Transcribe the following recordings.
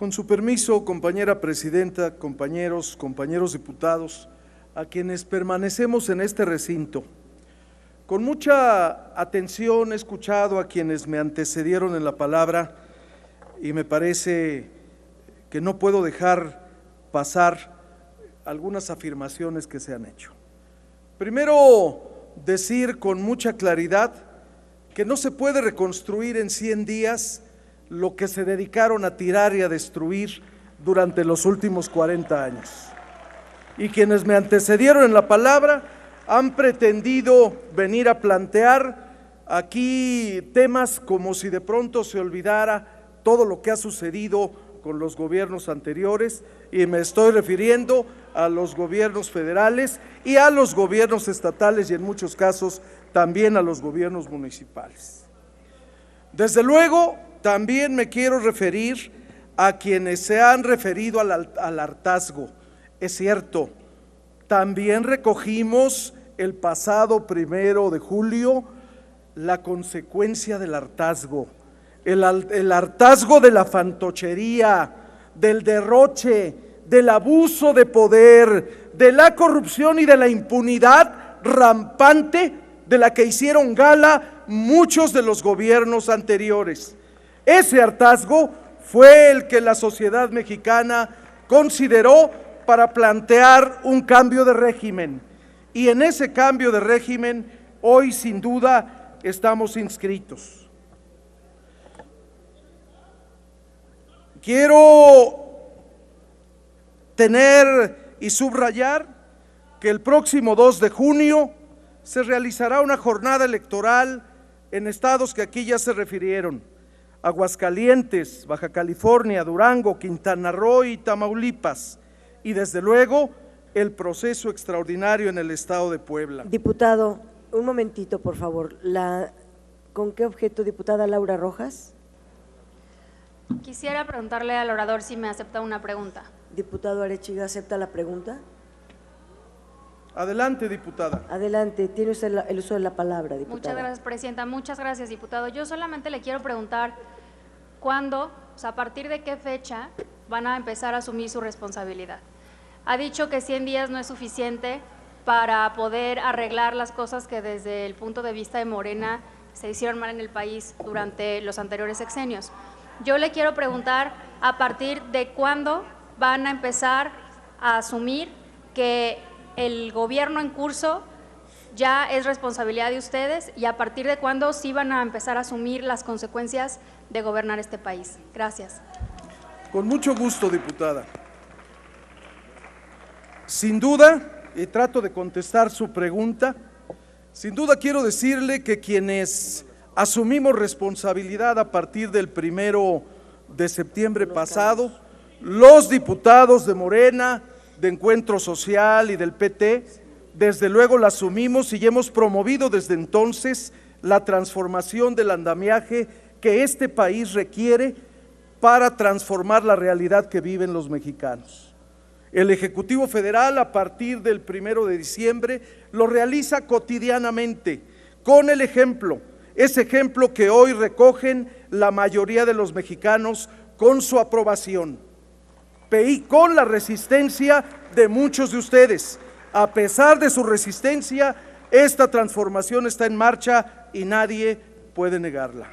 Con su permiso, compañera presidenta, compañeros diputados, a quienes permanecemos en este recinto, con mucha atención he escuchado a quienes me antecedieron en la palabra y me parece que no puedo dejar pasar algunas afirmaciones que se han hecho. Primero, decir con mucha claridad que no se puede reconstruir en 100 días lo que se dedicaron a tirar y a destruir durante los últimos 40 años. Y quienes me antecedieron en la palabra han pretendido venir a plantear aquí temas como si de pronto se olvidara todo lo que ha sucedido con los gobiernos anteriores, y me estoy refiriendo a los gobiernos federales y a los gobiernos estatales y en muchos casos también a los gobiernos municipales. Desde luego, también me quiero referir a quienes se han referido al hartazgo. Es cierto, también recogimos el pasado 1 de julio la consecuencia del hartazgo, el hartazgo de la fantochería, del derroche, del abuso de poder, de la corrupción y de la impunidad rampante de la que hicieron gala muchos de los gobiernos anteriores. Ese hartazgo fue el que la sociedad mexicana consideró para plantear un cambio de régimen, y en ese cambio de régimen hoy sin duda estamos inscritos. Quiero tener y subrayar que el próximo 2 de junio se realizará una jornada electoral en estados que aquí ya se refirieron: Aguascalientes, Baja California, Durango, Quintana Roo y Tamaulipas, y desde luego el proceso extraordinario en el estado de Puebla. Diputado, un momentito, por favor. ¿Con qué objeto, diputada Laura Rojas? Quisiera preguntarle al orador si me acepta una pregunta. Diputado Arechiga, ¿acepta la pregunta? Adelante, diputada. Adelante, tiene usted el uso de la palabra, diputada. Muchas gracias, presidenta. Muchas gracias, diputado. Yo solamente le quiero preguntar cuándo, o sea, a partir de qué fecha van a empezar a asumir su responsabilidad. Ha dicho que 100 días no es suficiente para poder arreglar las cosas que desde el punto de vista de Morena se hicieron mal en el país durante los anteriores sexenios. Yo le quiero preguntar a partir de cuándo van a empezar a asumir que el gobierno en curso ya es responsabilidad de ustedes, y a partir de cuándo sí van a empezar a asumir las consecuencias de gobernar este país. Gracias. Con mucho gusto, diputada. Sin duda, y trato de contestar su pregunta, sin duda quiero decirle que quienes asumimos responsabilidad a partir del 1 de septiembre pasado, los diputados de Morena, de Encuentro Social y del PT, desde luego la asumimos y hemos promovido desde entonces la transformación del andamiaje que este país requiere para transformar la realidad que viven los mexicanos. El Ejecutivo Federal, a partir del 1 de diciembre, lo realiza cotidianamente, con el ejemplo, ese ejemplo que hoy recogen la mayoría de los mexicanos con su aprobación, y con la resistencia de muchos de ustedes. A pesar de su resistencia, esta transformación está en marcha y nadie puede negarla.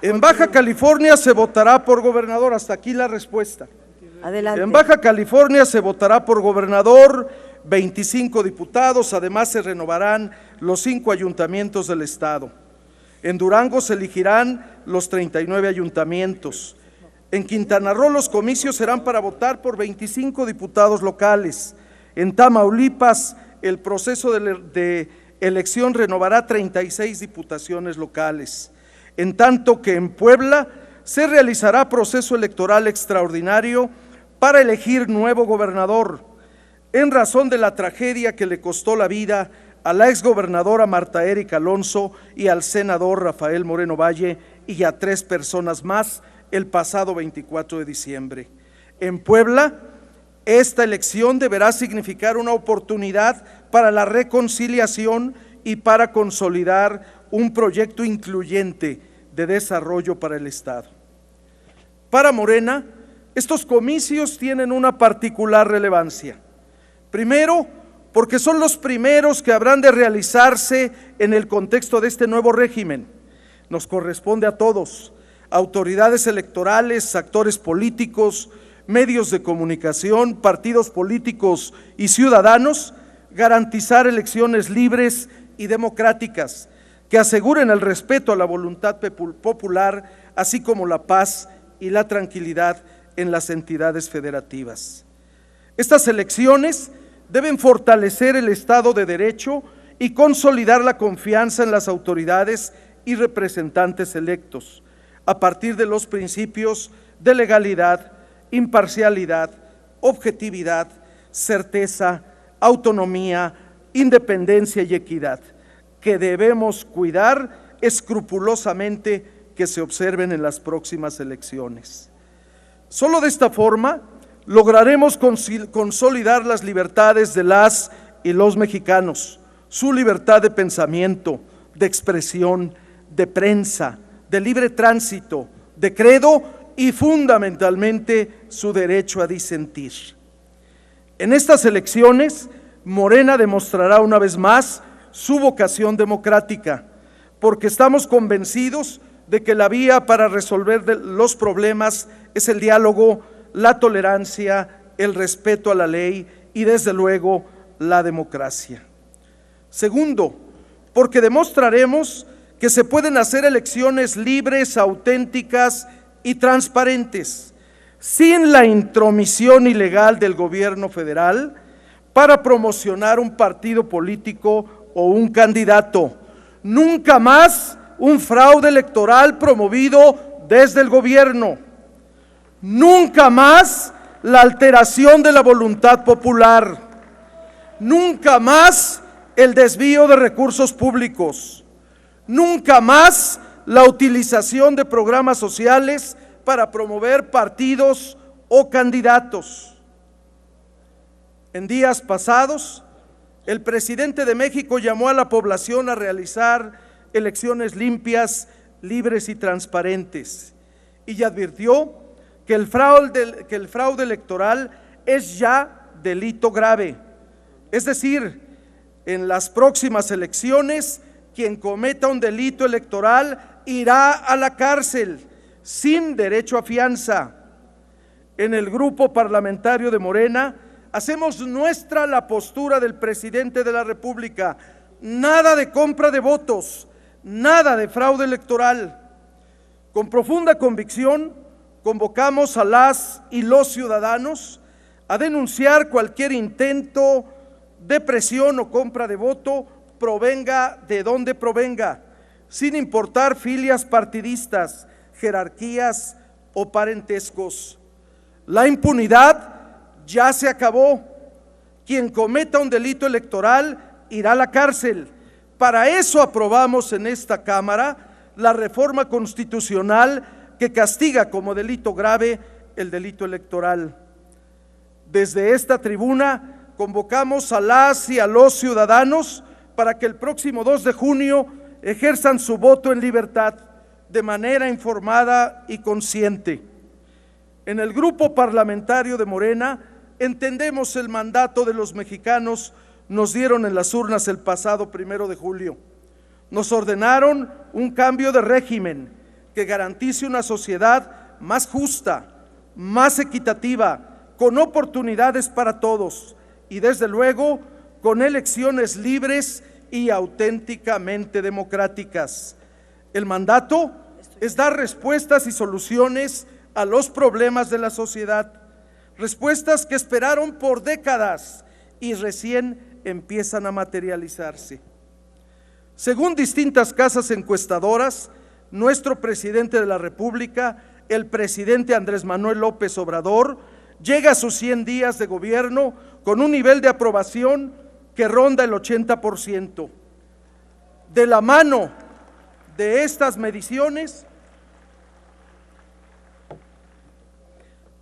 En Baja California se votará por gobernador, hasta aquí la respuesta. Adelante. En Baja California se votará por gobernador 25 diputados, además se renovarán los 5 ayuntamientos del estado. En Durango se elegirán los 39 ayuntamientos. En Quintana Roo los comicios serán para votar por 25 diputados locales. En Tamaulipas el proceso de elección renovará 36 diputaciones locales. En tanto que en Puebla se realizará proceso electoral extraordinario para elegir nuevo gobernador, en razón de la tragedia que le costó la vida a la exgobernadora Marta Erika Alonso y al senador Rafael Moreno Valle y a 3 personas más el pasado 24 de diciembre. En Puebla, esta elección deberá significar una oportunidad para la reconciliación y para consolidar un proyecto incluyente de desarrollo para el Estado. Para Morena, estos comicios tienen una particular relevancia. Primero, porque son los primeros que habrán de realizarse en el contexto de este nuevo régimen. Nos corresponde a todos, autoridades electorales, actores políticos, medios de comunicación, partidos políticos y ciudadanos, garantizar elecciones libres y democráticas que aseguren el respeto a la voluntad popular, así como la paz y la tranquilidad en las entidades federativas. Estas elecciones deben fortalecer el Estado de Derecho y consolidar la confianza en las autoridades y representantes electos, a partir de los principios de legalidad, imparcialidad, objetividad, certeza, autonomía, independencia y equidad, que debemos cuidar escrupulosamente que se observen en las próximas elecciones. Solo de esta forma lograremos consolidar las libertades de las y los mexicanos, su libertad de pensamiento, de expresión, de prensa, de libre tránsito, de credo y fundamentalmente su derecho a disentir. En estas elecciones, Morena demostrará una vez más su vocación democrática, porque estamos convencidos de que la vía para resolver los problemas es el diálogo, la tolerancia, el respeto a la ley y desde luego la democracia. Segundo, porque demostraremos que se pueden hacer elecciones libres, auténticas y transparentes, sin la intromisión ilegal del gobierno federal para promocionar un partido político o un candidato. Nunca más un fraude electoral promovido desde el gobierno. Nunca más la alteración de la voluntad popular. Nunca más el desvío de recursos públicos. Nunca más la utilización de programas sociales para promover partidos o candidatos. En días pasados, el presidente de México llamó a la población a realizar elecciones limpias, libres y transparentes, y advirtió que el fraude electoral es ya delito grave. Es decir, en las próximas elecciones, quien cometa un delito electoral irá a la cárcel sin derecho a fianza. En el grupo parlamentario de Morena hacemos nuestra la postura del presidente de la República: nada de compra de votos, nada de fraude electoral. Con profunda convicción convocamos a las y los ciudadanos a denunciar cualquier intento de presión o compra de voto, provenga de donde provenga, sin importar filias partidistas, jerarquías o parentescos. La impunidad ya se acabó. Quien cometa un delito electoral irá a la cárcel. Para eso aprobamos en esta Cámara la reforma constitucional que castiga como delito grave el delito electoral. Desde esta tribuna convocamos a las y a los ciudadanos para que el próximo 2 de junio ejerzan su voto en libertad, de manera informada y consciente. En el grupo parlamentario de Morena entendemos el mandato de los mexicanos nos dieron en las urnas el pasado 1 de julio. Nos ordenaron un cambio de régimen que garantice una sociedad más justa, más equitativa, con oportunidades para todos y desde luego con elecciones libres y auténticamente democráticas. El mandato es dar respuestas y soluciones a los problemas de la sociedad, respuestas que esperaron por décadas y recién empiezan a materializarse. Según distintas casas encuestadoras, nuestro presidente de la República, el presidente Andrés Manuel López Obrador, llega a sus 100 días de gobierno con un nivel de aprobación que ronda el 80%. De la mano de estas mediciones,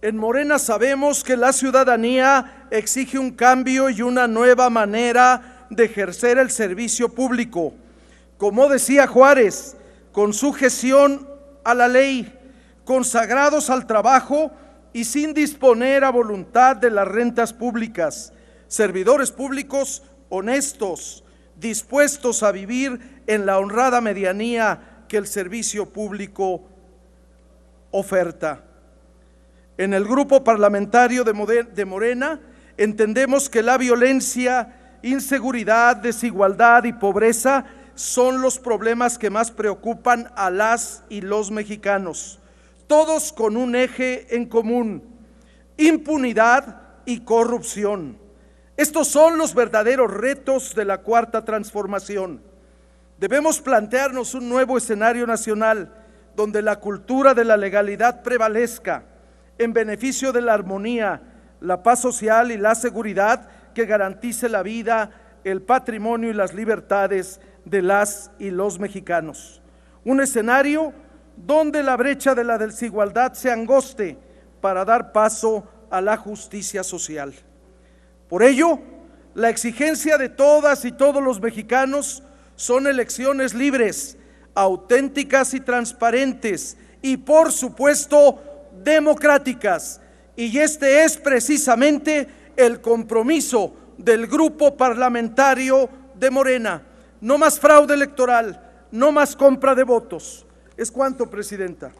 en Morena sabemos que la ciudadanía exige un cambio y una nueva manera de ejercer el servicio público. Como decía Juárez, con sujeción a la ley, consagrados al trabajo y sin disponer a voluntad de las rentas públicas, servidores públicos honestos, dispuestos a vivir en la honrada medianía que el servicio público oferta. En el grupo parlamentario de Morena entendemos que la violencia, inseguridad, desigualdad y pobreza son los problemas que más preocupan a las y los mexicanos, todos con un eje en común: impunidad y corrupción. Estos son los verdaderos retos de la Cuarta Transformación. Debemos plantearnos un nuevo escenario nacional donde la cultura de la legalidad prevalezca en beneficio de la armonía, la paz social y la seguridad que garantice la vida, el patrimonio y las libertades de las y los mexicanos. Un escenario donde la brecha de la desigualdad se angoste para dar paso a la justicia social. Por ello, la exigencia de todas y todos los mexicanos son elecciones libres, auténticas y transparentes y, por supuesto, democráticas. Y este es precisamente el compromiso del grupo parlamentario de Morena. No más fraude electoral, no más compra de votos. Es cuanto, Presidenta.